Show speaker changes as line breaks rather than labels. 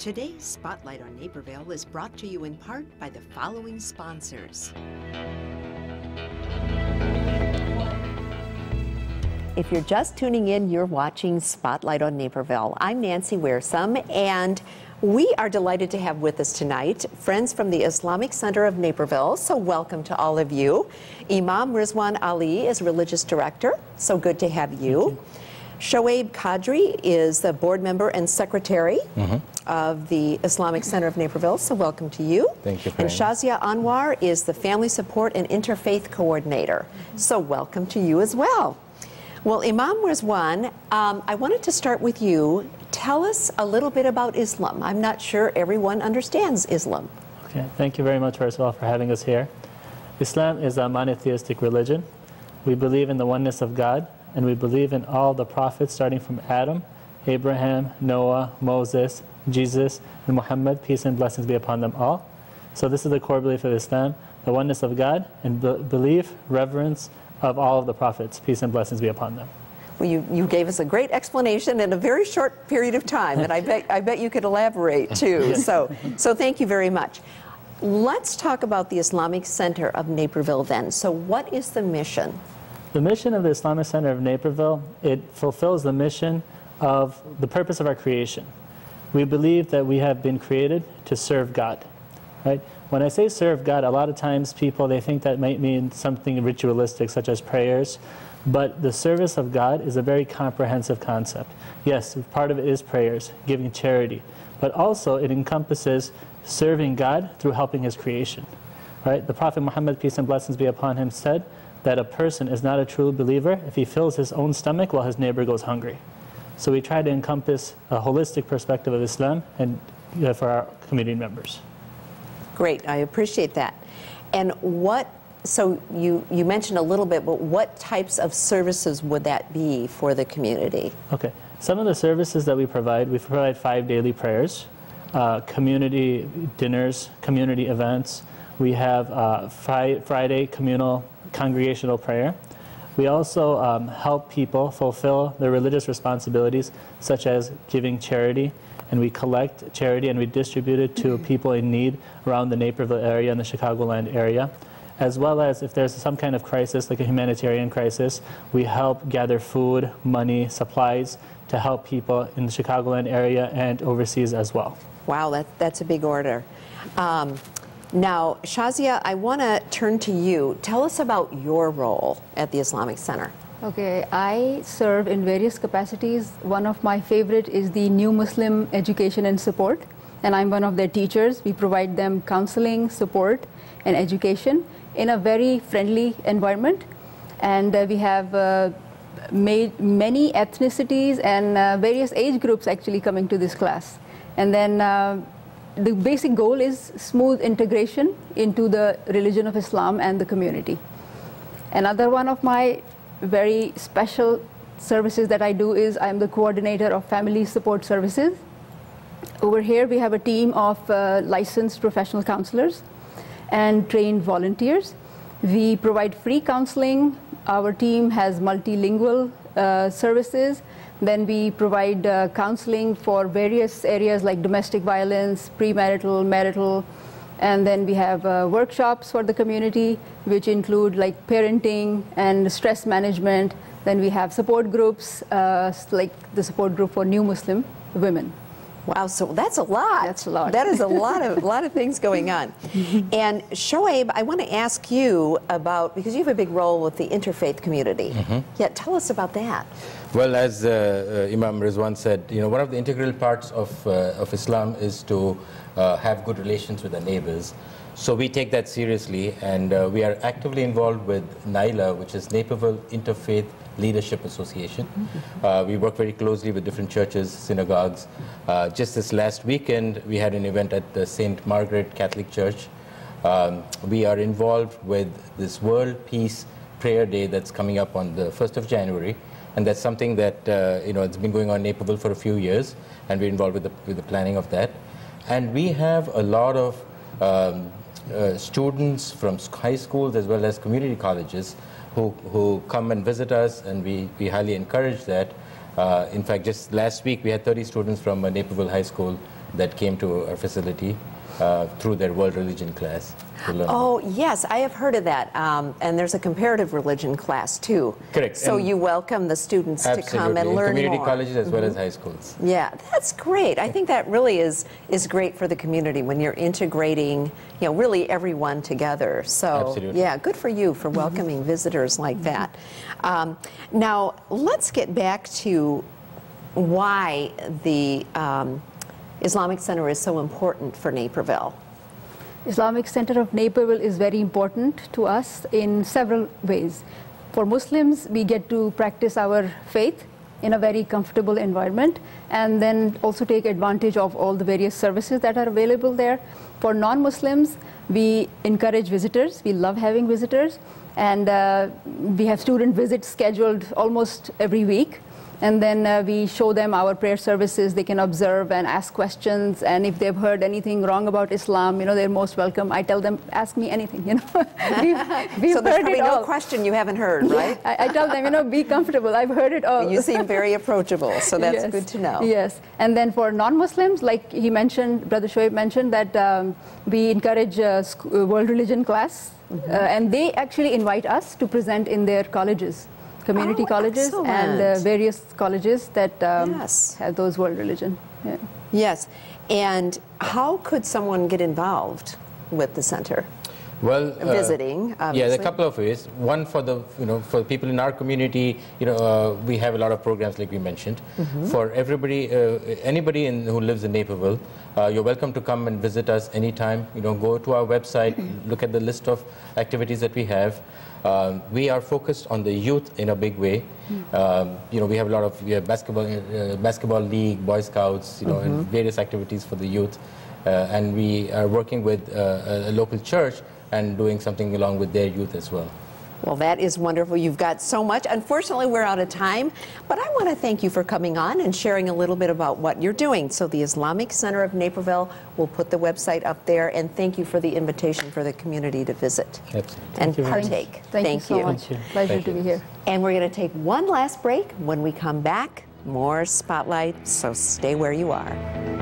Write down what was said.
Today's Spotlight on Naperville is brought to you in part by the following sponsors. If you're just tuning in, you're watching Spotlight on Naperville. I'm Nancy Wearsome, and we are delighted to have with us tonight friends from the Islamic Center of Naperville, so welcome to all of you. Imam Rizwan Ali is Religious Director, so good to have you. Shoaib Qadri is the board member and secretary of the Islamic Center of Naperville, so welcome to you.
Thank you.
And Shazia Anwar is the family support and interfaith coordinator, so welcome to you as well. Well, Imam Rizwan, I wanted to start with you. Tell us a little bit about Islam. I'm not sure everyone understands Islam.
Okay, thank you very much, first of all, for having us here. Islam is a monotheistic religion. We believe in the oneness of God, and we believe in all the prophets starting from Adam, Abraham, Noah, Moses, Jesus, and Muhammad, peace and blessings be upon them all. So this is the core belief of Islam, the oneness of God, and belief, reverence of all of the prophets, peace and blessings be upon them.
Well, you gave us a great explanation in a very short period of time, and I bet you could elaborate too.
Yes.
So thank you very much. Let's talk about the Islamic Center of Naperville then. So what is the mission?
The mission of the Islamic Center of Naperville, it fulfills the mission of the purpose of our creation. We believe that we have been created to serve God, right? When I say serve God, a lot of times people, they think that might mean something ritualistic, such as prayers, but the service of God is a very comprehensive concept. Yes, part of it is prayers, giving charity, but also it encompasses serving God through helping His creation, right? The Prophet Muhammad, peace and blessings be upon him, said that a person is not a true believer if he fills his own stomach while his neighbor goes hungry. So we try to encompass a holistic perspective of Islam and for our community members.
Great, I appreciate that. And so you mentioned a little bit, but what types of services would that be for the community? Okay,
some of the services that we provide 5 daily prayers, community dinners, community events. We have Friday communal congregational prayer. We also help people fulfill their religious responsibilities, such as giving charity, and we collect charity and we distribute it to people in need around the Naperville area and the Chicagoland area. As well as if there's some kind of crisis, like a humanitarian crisis, we help gather food, money, supplies to help people in the Chicagoland area and overseas as well.
Wow, that's a big order. Now, Shazia, I want to turn to you. Tell us about your role at the Islamic Center.
Okay, I serve in various capacities. One of my favorite is the New Muslim Education and Support, and I'm one of their teachers. We provide them counseling, support, and education in a very friendly environment. And we have made many ethnicities and various age groups actually coming to this class. And then the basic goal is smooth integration into the religion of Islam and the community. Another one of my very special services that I do is I'm the coordinator of family support services. Over here we have a team of licensed professional counselors and trained volunteers. We provide free counseling. Our team has multilingual services. Then we provide counseling for various areas like domestic violence, premarital, marital, and then we have workshops for the community, which include like parenting and stress management. Then we have support groups, like the support group for new Muslim women.
Wow, so that's a lot.
That's a lot.
That is a lot of things going on. And Shoaib, I want to ask you about, because you have a big role with the interfaith community. Yeah, tell us about that.
Well, as Imam Rizwan said, one of the integral parts of Islam is to have good relations with our neighbors. So we take that seriously, and we are actively involved with NILA, which is Naperville Interfaith Leadership Association. We work very closely with different churches, synagogues. Just this last weekend, we had an event at the St. Margaret Catholic Church. We are involved with this World Peace Prayer Day that's coming up on the 1st of January. And that's something that, it's been going on in Naperville for a few years, and we're involved with the planning of that. And we have a lot of students from high schools as well as community colleges who come and visit us, and we highly encourage that. In fact, just last week we had 30 students from Naperville High School that came to our facility through their world religion class.
Oh, yes, I have heard of that. And there's a comparative religion class, too.
Correct.
So
and
you welcome the students to come and
in
learn
community
more.
colleges as well as high schools.
Yeah, that's great. I think that really is great for the community when you're integrating, really everyone together. So,
Absolutely.
yeah, good for you for welcoming visitors like that. Now, let's get back to why the Islamic Center is so important for Naperville.
Islamic Center of Naperville is very important to us in several ways. For Muslims, we get to practice our faith in a very comfortable environment and then also take advantage of all the various services that are available there. For non-Muslims, we encourage visitors. We love having visitors, and we have student visits scheduled almost every week. And then we show them our prayer services. They can observe and ask questions. And if they've heard anything wrong about Islam, they're most welcome. I tell them, ask me anything. We've
so there's
heard
probably
it
no
all.
question you haven't heard, right?
I tell them, be comfortable. I've heard it all.
You seem very approachable, so that's
Yes.
good to know.
Yes. And then for non-Muslims, like he mentioned, Brother Shoaib mentioned that we encourage world religion class. And they actually invite us to present in their colleges. Community colleges
excellent.
and various colleges that
Yes.
have those world religion. Yeah.
Yes. And how could someone get involved with the center?
Well,
Visiting, obviously.
yeah, there are a couple of ways. One, for the for people in our community, we have a lot of programs like we mentioned. For everybody, anybody who lives in Naperville, you're welcome to come and visit us anytime. Go to our website, look at the list of activities that we have. We are focused on the youth in a big way. We have a lot of basketball league, Boy Scouts, and various activities for the youth. And we are working with a local church and doing something along with their youth as well.
Well, that is wonderful. You've got so much. Unfortunately, we're out of time, but I want to thank you for coming on and sharing a little bit about what you're doing. So the Islamic Center of Naperville will put the website up there, and thank you for the invitation for the community to visit and partake.
Thank you so much.
Thank you.
Pleasure to be here.
And we're going to take one last break. When we come back, more Spotlight, so stay where you are.